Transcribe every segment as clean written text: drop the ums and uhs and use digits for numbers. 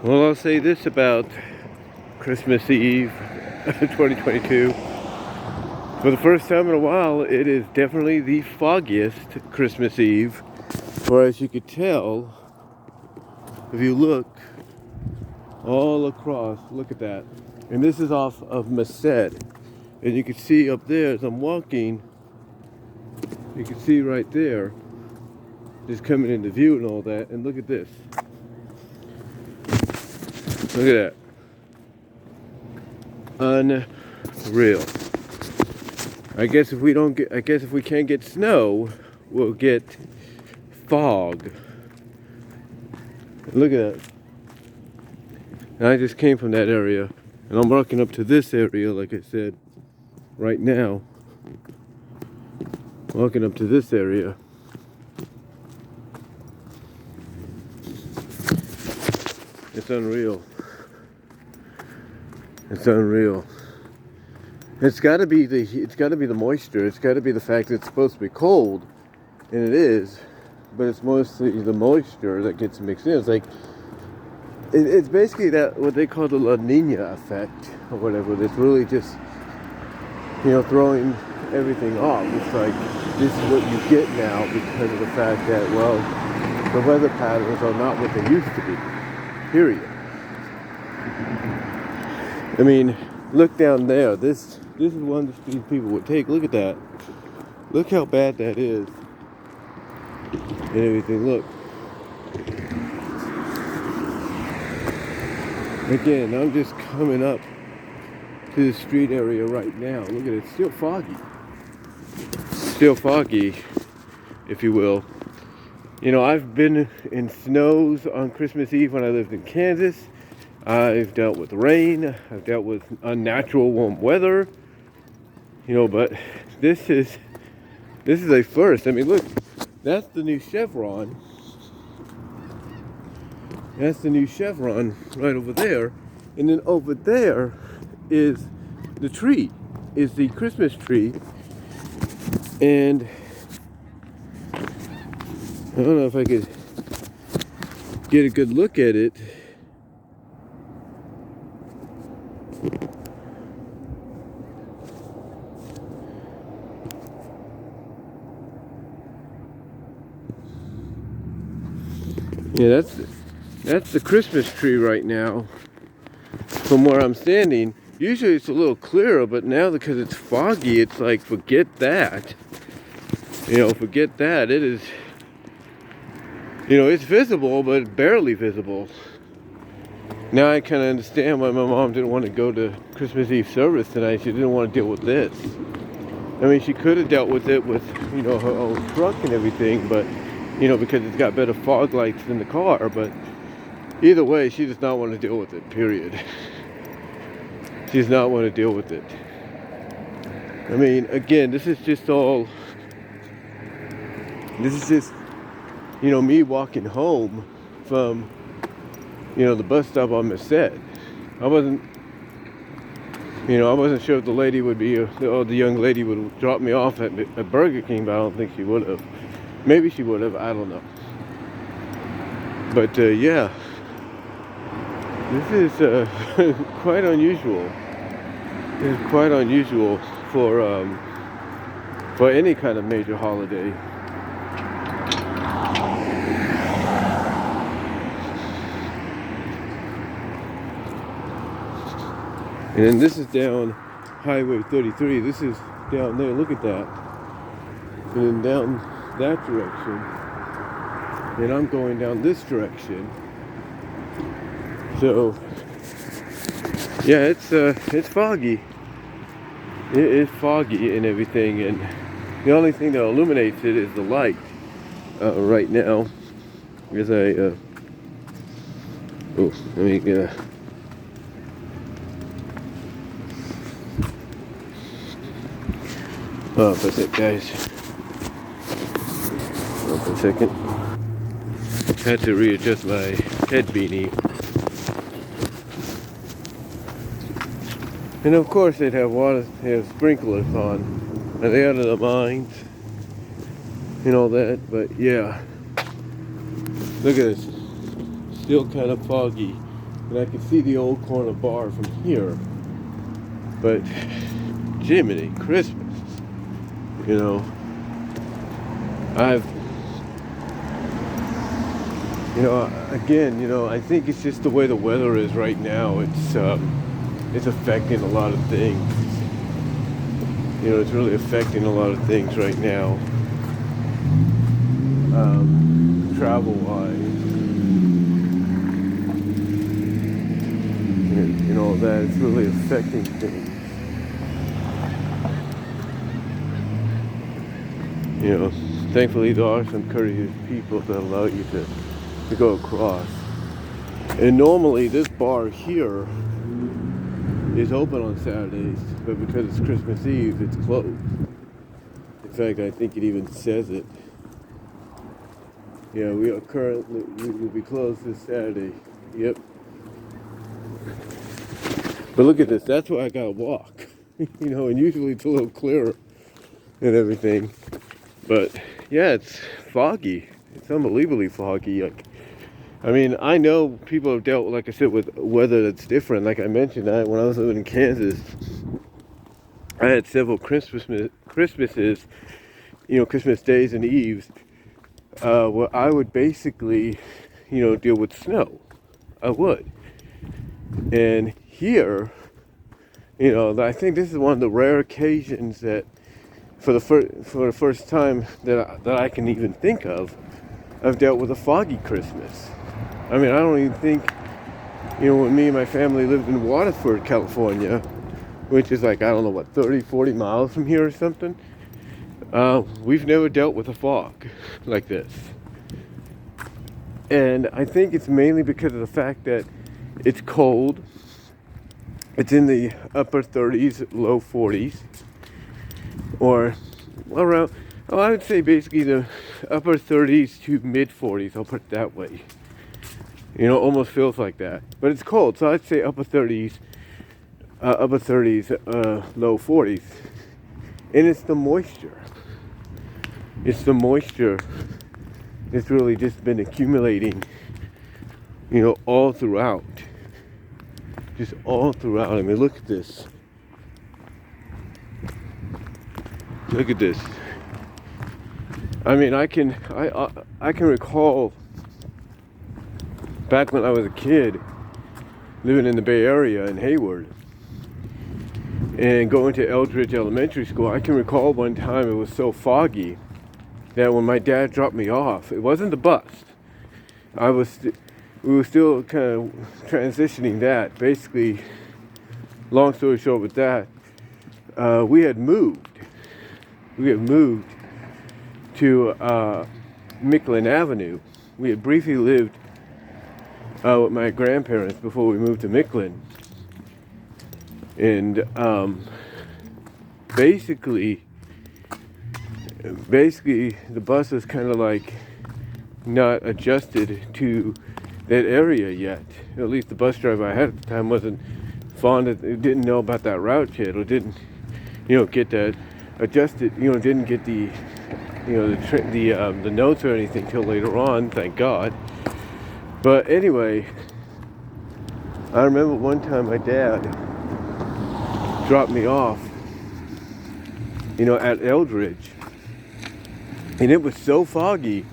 Well, I'll say this about Christmas Eve 2022. For the first time in a while, it is definitely the foggiest Christmas Eve. For as you could tell, if you look all across, look at that. And this is off of Merced. And you can see up there as I'm walking, you can see right there, just coming into view and all that. And look at this. Look at that. Unreal. I guess if we can't get snow, we'll get fog. Look at that. And I just came from that area, and I'm walking up to this area, like I said, right now. Walking up to this area. It's unreal. It's unreal. It's got to be the moisture. It's got to be the fact that it's supposed to be cold, and it is, but it's mostly the moisture that gets mixed in. It's like it's basically that what they call the La Nina effect or whatever. It's really just throwing everything off. It's like this is what you get now because of the fact that the weather patterns are not what they used to be. Period. I mean, look down there. This is one the speed people would take. Look at that. Look how bad that is. And everything. Look. Again, I'm just coming up to the street area right now. Look at it. It's still foggy. Still foggy, if you will. I've been in snows on Christmas Eve when I lived in Kansas. I've dealt with rain. I've dealt with unnatural warm weather. But this is a first. I mean, look, that's the new chevron. That's the new chevron right over there. And then over there is the tree, is the Christmas tree. And I don't know if I could get a good look at it. Yeah, that's the Christmas tree right now from where I'm standing. Usually it's a little clearer, but now because it's foggy, it's like, forget that. Forget that. It is, it's visible, but barely visible. Now I kind of understand why my mom didn't want to go to Christmas Eve service tonight. She didn't want to deal with this. I mean, she could have dealt with it with, her own truck and everything, but because it's got better fog lights in the car, but either way, she does not want to deal with it, period. She does not want to deal with it. I mean, again, this is just me walking home from, the bus stop on Merced. I wasn't sure if the lady would be, or the young lady would drop me off at Burger King, but I don't think she would have. Maybe she would have, I don't know. But yeah, this is quite unusual. It is quite unusual for any kind of major holiday. And then this is down Highway 33. This is down there. Look at that. And then down that direction, and I'm going down this direction. So yeah, it's foggy. It is foggy and everything, and the only thing that illuminates it is the light. Right now, as I let me oh, for a sec, guys. For a second. Had to readjust my head beanie. And of course they'd have sprinklers on. Are they out of their minds? And all that, but yeah. Look at this. Still kind of foggy. and I can see the old corner bar from here. But Jiminy Christmas, you know, again, I think it's just the way the weather is right now. It's affecting a lot of things. It's really affecting a lot of things right now, travel-wise, and all that. It's really affecting things. Thankfully there are some courteous people that allow you to go across. And normally this bar here is open on Saturdays, but because it's Christmas Eve, it's closed. In fact, I think it even says it. Yeah, we will be closed this Saturday. Yep. But look at this, that's why I gotta walk. And usually it's a little clearer and everything. But yeah, it's foggy. It's unbelievably foggy. I know people have dealt, like I said, with weather that's different. Like I mentioned, when I was living in Kansas, I had several Christmases, Christmas days and eves, where I would basically, deal with snow. I would. And here, I think this is one of the rare occasions that, for the first time that I can even think of, I've dealt with a foggy Christmas. I don't even think, when me and my family lived in Waterford, California, which is 30, 40 miles from here or something, we've never dealt with a fog like this. And I think it's mainly because of the fact that it's cold. It's in the upper 30s, low 40s, or around, I would say basically the upper 30s to mid 40s, I'll put it that way. Almost feels like that. But it's cold, so I'd say upper 30s, low 40s. And it's the moisture. It's really just been accumulating, all throughout. Just all throughout. Look at this. Look at this. I can recall back when I was a kid, living in the Bay Area in Hayward, and going to Eldridge Elementary School. I can recall one time it was so foggy that when my dad dropped me off, it wasn't the bus. We were still kind of transitioning that. Basically, long story short with that, we had moved. We had moved to Miquelon Avenue. We had briefly lived with my grandparents before we moved to Miquelon. And basically the bus was kind of not adjusted to that area yet. At least the bus driver I had at the time wasn't didn't know about that route yet, or didn't get that adjusted, didn't get the the notes or anything till later on, thank God. But anyway, I remember one time my dad dropped me off, at Eldridge, and it was so foggy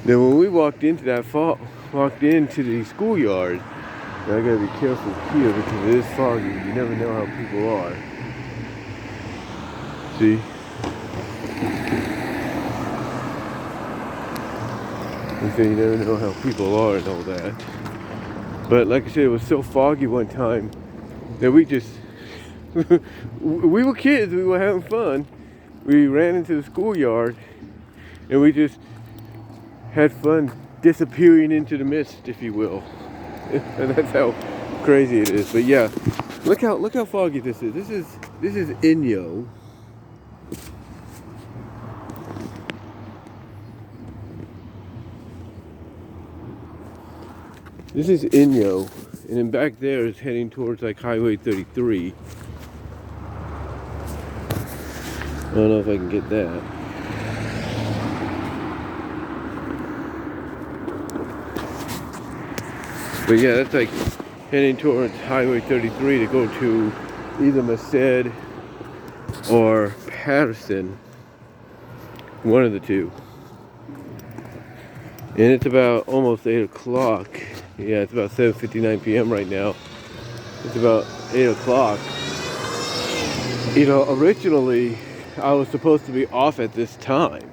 that when we walked into the schoolyard, and I gotta be careful here because it is foggy. You never know how people are. See? And so you never know how people are and all that. But like I said, it was so foggy one time that we just we were kids, we were having fun. We ran into the schoolyard and we just had fun disappearing into the mist, if you will. And that's how crazy it is. But yeah, look how foggy this is. This is Inyo. This is Inyo, and then back there is heading towards Highway 33. I don't know if I can get that. But yeah, that's like heading towards Highway 33 to go to either Merced or Patterson. One of the two. And it's about almost 8 o'clock. Yeah, it's about 7:59 p.m. right now. It's about 8 o'clock. You know, originally I was supposed to be off at this time.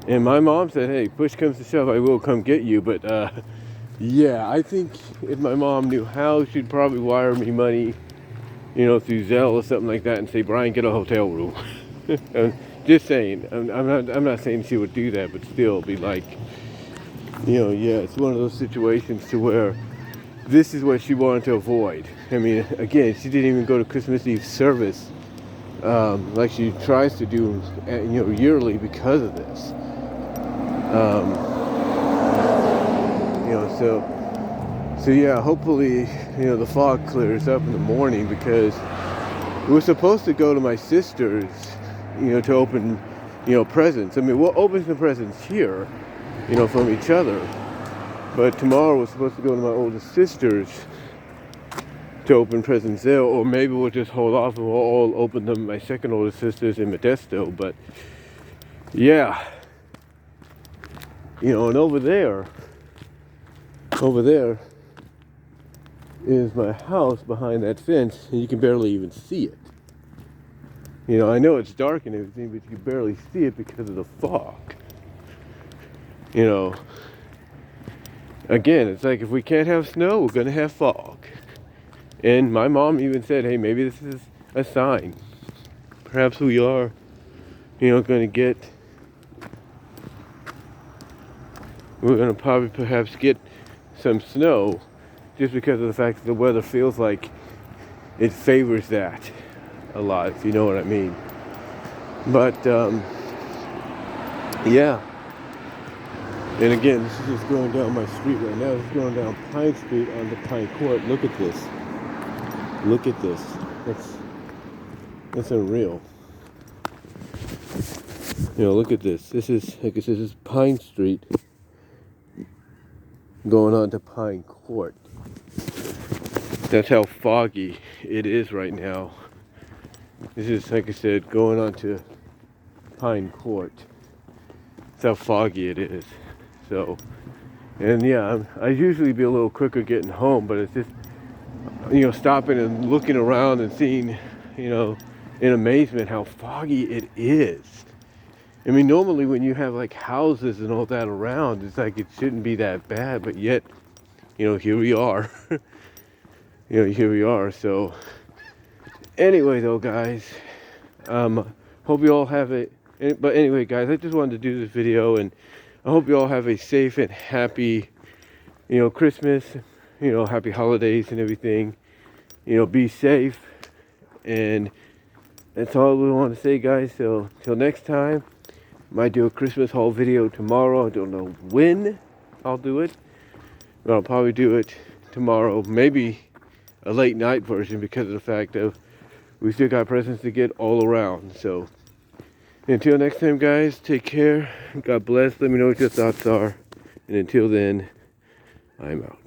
And my mom said, hey, push comes to shove, I will come get you. But yeah, I think if my mom knew how, she'd probably wire me money, you know, through Zelle or something like that and say, Brian, get a hotel room. Just saying. I'm not saying she would do that, but still be like, you know, yeah, it's one of those situations to where this is what she wanted to avoid. I mean, again, she didn't even go to Christmas Eve service like she tries to do, you know, yearly because of this. You know, so yeah, hopefully, you know, the fog clears up in the morning, because we were supposed to go to my sister's, you know, to open, you know, presents. I mean, we'll open some presents here, you know, from each other. But tomorrow we're supposed to go to my oldest sister's to open presents there, or maybe we'll just hold off and we'll all open them, my second oldest sister's in Modesto. But yeah, you know, and over there is my house behind that fence, and you can barely even see it. You know, I know it's dark and everything, but you can barely see it because of the fog. You know, again, it's like if we can't have snow, we're gonna have fog. And my mom even said, hey, maybe this is a sign. Perhaps we are, you know, we're gonna probably perhaps get some snow, just because of the fact that the weather feels like it favors that a lot, if you know what I mean. But yeah. And again, this is just going down my street right now. It's going down Pine Street onto Pine Court. Look at this. Look at this. That's unreal. You know, look at this. This is, I guess this is Pine Street going on to Pine Court. That's how foggy it is right now. This is, like I said, going on to Pine Court. That's how foggy it is. So, and yeah, I usually be a little quicker getting home, but it's just, you know, stopping and looking around and seeing, you know, in amazement how foggy it is. I mean, normally when you have like houses and all that around, it's like it shouldn't be that bad, but yet, you know, here we are. You know, here we are. So anyway though, guys, hope you all have it. But anyway, guys, I just wanted to do this video, and I hope you all have a safe and happy, you know, Christmas, you know, happy holidays and everything. You know, be safe. And that's all we want to say, guys. So till next time, might do a Christmas haul video tomorrow. I don't know when I'll do it, but I'll probably do it tomorrow. Maybe a late night version, because of the fact of we still got presents to get all around. So until next time, guys, take care. God bless. Let me know what your thoughts are. And until then, I'm out.